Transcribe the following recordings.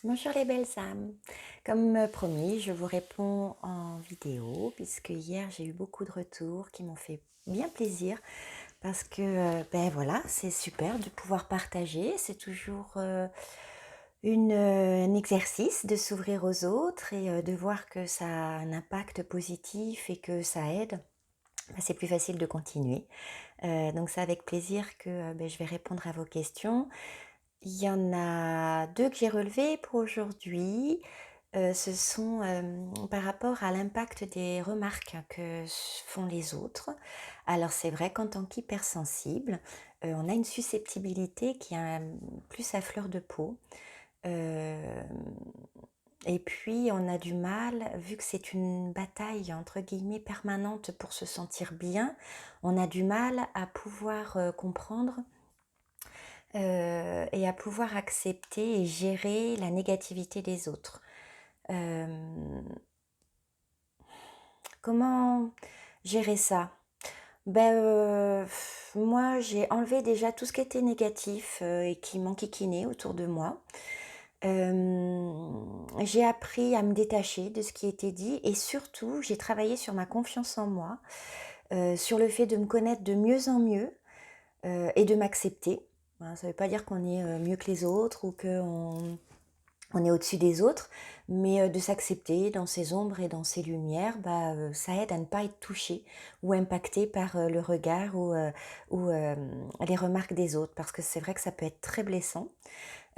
Bonjour les belles âmes. Comme promis, je vous réponds en vidéo puisque hier j'ai eu beaucoup de retours qui m'ont fait bien plaisir parce que ben voilà, c'est super de pouvoir partager. C'est toujours un exercice de s'ouvrir aux autres et de voir que ça a un impact positif et que ça aide. Ben, c'est plus facile de continuer. Donc c'est avec plaisir que ben, je vais répondre à vos questions. Il y en a 2 que j'ai relevées pour aujourd'hui. Ce sont, par rapport à l'impact des remarques que font les autres. Alors c'est vrai qu'en tant qu'hypersensible, on a une susceptibilité qui est, plus à fleur de peau. Hem et puis on a du mal, vu que c'est une «bataille» entre guillemets permanente pour se sentir bien, on a du mal à pouvoir, comprendre et à pouvoir accepter et gérer la négativité des autres. Hem, Comment gérer ça? Ben, moi, j'ai enlevé déjà tout ce qui était négatif, et qui m'enquiquinait autour de moi. J'ai appris à me détacher de ce qui était dit et surtout, j'ai travaillé sur ma confiance en moi, sur le fait de me connaître de mieux en mieux, et de m'accepter. Voilà, ça ne veut pas dire qu'on est, mieux que les autres ou qu'on est au-dessus des autres, mais de s'accepter dans ses ombres et dans ses lumières, bah, ça aide à ne pas être touché ou impacté par, le regard ou les remarques des autres. Parce que c'est vrai que ça peut être très blessant,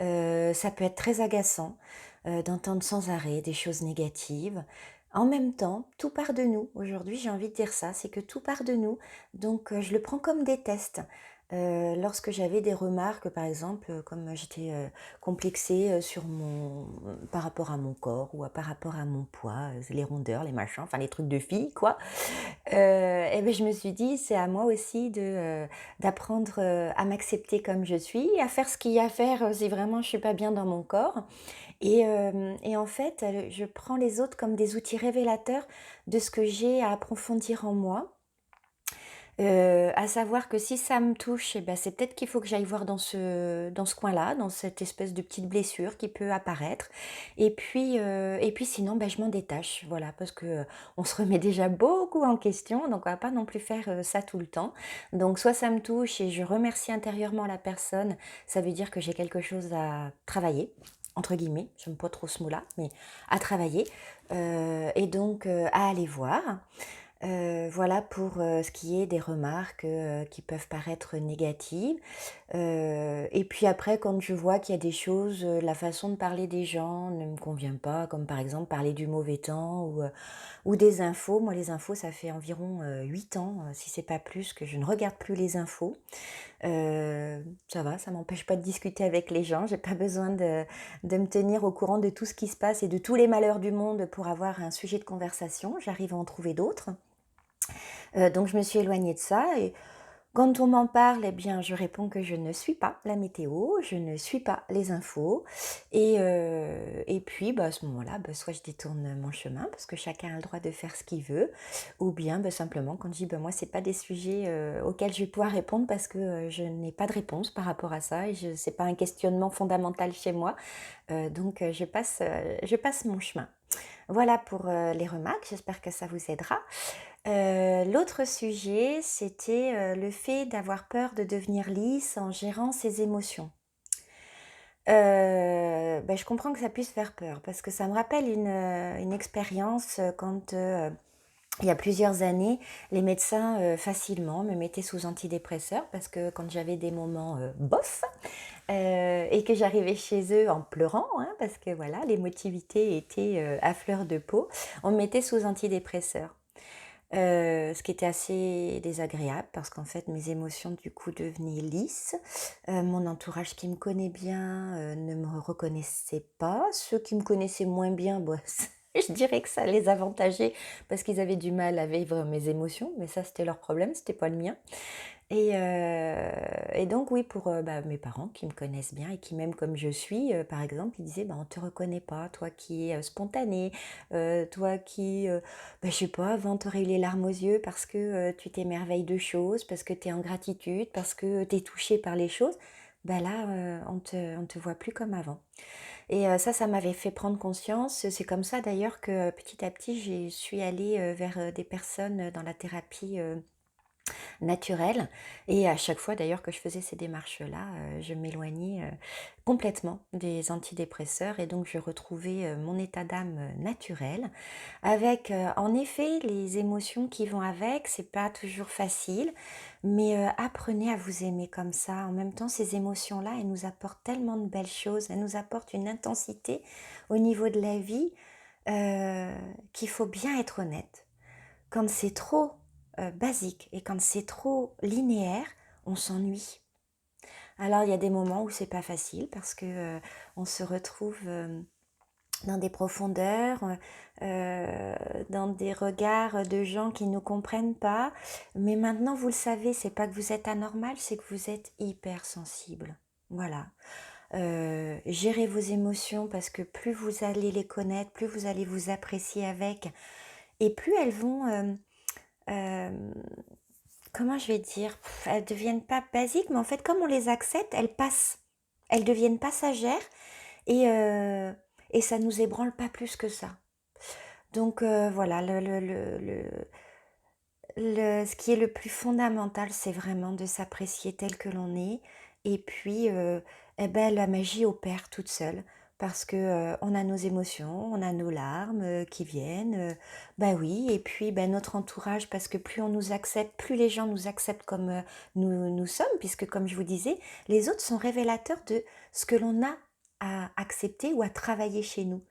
ça peut être très agaçant, d'entendre sans arrêt des choses négatives. En même temps, tout part de nous. Aujourd'hui, j'ai envie de dire ça, c'est que tout part de nous, donc je le prends comme des tests. Lorsque j'avais des remarques, par exemple, comme j'étais, complexée, par rapport à mon corps ou par rapport à mon poids, les rondeurs, les machins, enfin les trucs de filles quoi. Et beh, je me suis dit: «C'est à moi aussi d'apprendre, à m'accepter comme je suis, à faire ce qu'il y a à faire, si vraiment je suis pas bien dans mon corps». Et en fait, je prends les autres comme des outils révélateurs de ce que j'ai à approfondir en moi. À savoir que si ça me touche et ben c'est peut-être qu'il faut que j'aille voir dans ce coin-là, dans cette espèce de petite blessure qui peut apparaître et puis sinon, ben je m'en détache, voilà, parce que, on se remet déjà beaucoup en question, donc on va pas non plus faire, ça tout le temps. Donc soit ça me touche et je remercie intérieurement la personne, ça veut dire que j'ai quelque chose à «travailler» entre guillemets, j'aime pas trop ce mot-là, mais à travailler, et donc à aller voir. Voilà pour, ce qui est des remarques, qui peuvent paraître négatives. Et puis après quand je vois qu'il y a des choses, la façon de parler des gens ne me convient pas, comme par exemple parler du mauvais temps ou des infos. Moi les infos ça fait environ, 8 ans, si c'est pas plus, que je ne regarde plus les infos. Ça va, ça m'empêche pas de discuter avec les gens. J'ai pas besoin de me tenir au courant de tout ce qui se passe et de tous les malheurs du monde pour avoir un sujet de conversation. J'arrive à en trouver d'autres. Donc je me suis éloignée de ça et quand on m'en parle, eh bien, je réponds que je ne suis pas la météo, je ne suis pas les infos et puis, bah, à ce moment-là, bah, soit je détourne mon chemin parce que chacun a le droit de faire ce qu'il veut ou bien, bah, simplement quand je dis: «Bah, moi, c'est pas des sujets, auxquels je vais pouvoir répondre parce que, je n'ai pas de réponse par rapport à ça et je c'est pas un questionnement fondamental chez moi». Donc je passe mon chemin. Voilà pour, les remarques, j'espère que ça vous aidera. L'autre sujet, c'était, le fait d'avoir peur de devenir lisse en gérant ses émotions. Bah, je comprends que ça puisse faire peur parce que ça me rappelle une expérience, quand, il y a plusieurs années, les médecins, facilement me mettaient sous antidépresseurs parce que quand j'avais des moments, bof, et que j'arrivais chez eux en pleurant, hein, parce que voilà, l'émotivité était, à fleur de peau, on me mettait sous antidépresseurs. Ce qui était assez désagréable parce qu'en fait mes émotions du coup devenaient lisses. Mon entourage qui me connaît bien, ne me reconnaissait pas. Ceux qui me connaissaient moins bien, bah, je dirais que ça les avantageait parce qu'ils avaient du mal à vivre mes émotions, mais ça c'était leur problème, c'était pas le mien. Et donc oui, pour, bah, mes parents qui me connaissent bien et qui m'aiment comme je suis, par exemple, ils disaient: «Bah, on te reconnaît pas, toi qui es, spontanée, toi qui, bah, je sais pas, avant tu aurais eu les larmes aux yeux parce que, tu t'émerveilles de choses, parce que tu es en gratitude, parce que tu es touchée par les choses. Bah, là, on te voit plus comme avant». Et ça m'avait fait prendre conscience. C'est comme ça d'ailleurs que petit à petit, je suis allée vers des personnes dans la thérapie naturelle. Et à chaque fois d'ailleurs que je faisais ces démarches-là, je m'éloignais complètement des antidépresseurs et donc je retrouvais mon état d'âme naturel avec en effet les émotions qui vont avec. C'est pas toujours facile, mais apprenez à vous aimer comme ça. En même temps, ces émotions-là, elles nous apportent tellement de belles choses, elles nous apportent une intensité au niveau de la vie euh, qu'il faut bien être honnête. Quand c'est trop basique et quand c'est trop linéaire, on s'ennuie. Alors il y a des moments où c'est pas facile parce que on se retrouve dans des profondeurs, dans des regards de gens qui ne comprennent pas. Mais maintenant vous le savez, c'est pas que vous êtes anormal, c'est que vous êtes hypersensible. Voilà. Gérez vos émotions parce que plus vous allez les connaître, plus vous allez vous apprécier avec, et plus elles vont euh, comment je vais dire, elles deviennent pas basiques, mais en fait, comme on les accepte, elles passent. Elles deviennent passagères et, euh, et ça nous ébranle pas plus que ça. Donc voilà, ce qui est le plus fondamental, c'est vraiment de s'apprécier tel que l'on est. Et puis, eh ben, la magie opère toute seule. Parce que on a nos émotions, on a nos larmes qui viennent. Bah oui, et puis ben, notre entourage, parce que plus on nous accepte, plus les gens nous acceptent comme nous sommes, puisque comme je vous disais, les autres sont révélateurs de ce que l'on a à accepter ou à travailler chez nous.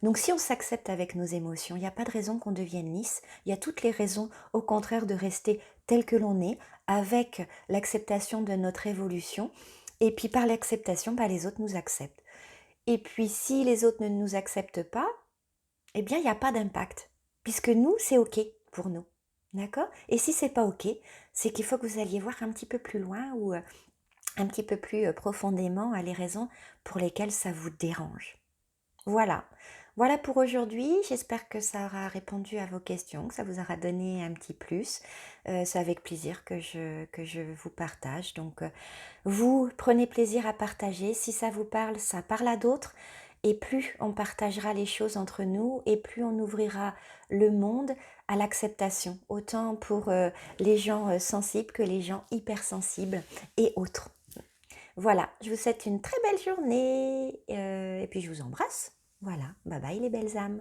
Donc si on s'accepte avec nos émotions, il n'y a pas de raison qu'on devienne lisse, il y a toutes les raisons au contraire de rester tel que l'on est, avec l'acceptation de notre évolution, et puis par l'acceptation, bah, les autres nous acceptent. Et puis si les autres ne nous acceptent pas, eh bien il n'y a pas d'impact, puisque nous, c'est OK pour nous. D'accord? Et si c'est pas OK, c'est qu'il faut que vous alliez voir un petit peu plus loin ou un petit peu plus profondément les raisons pour lesquelles ça vous dérange. Voilà. Voilà pour aujourd'hui. J'espère que ça aura répondu à vos questions, que ça vous aura donné un petit plus. C'est avec plaisir que je vous partage. Donc, vous prenez plaisir à partager. Si ça vous parle, ça parle à d'autres. Et plus on partagera les choses entre nous, et plus on ouvrira le monde à l'acceptation, autant pour les gens sensibles que les gens hypersensibles et autres. Voilà, je vous souhaite une très belle journée et puis je vous embrasse. Voilà, bye bye les belles âmes.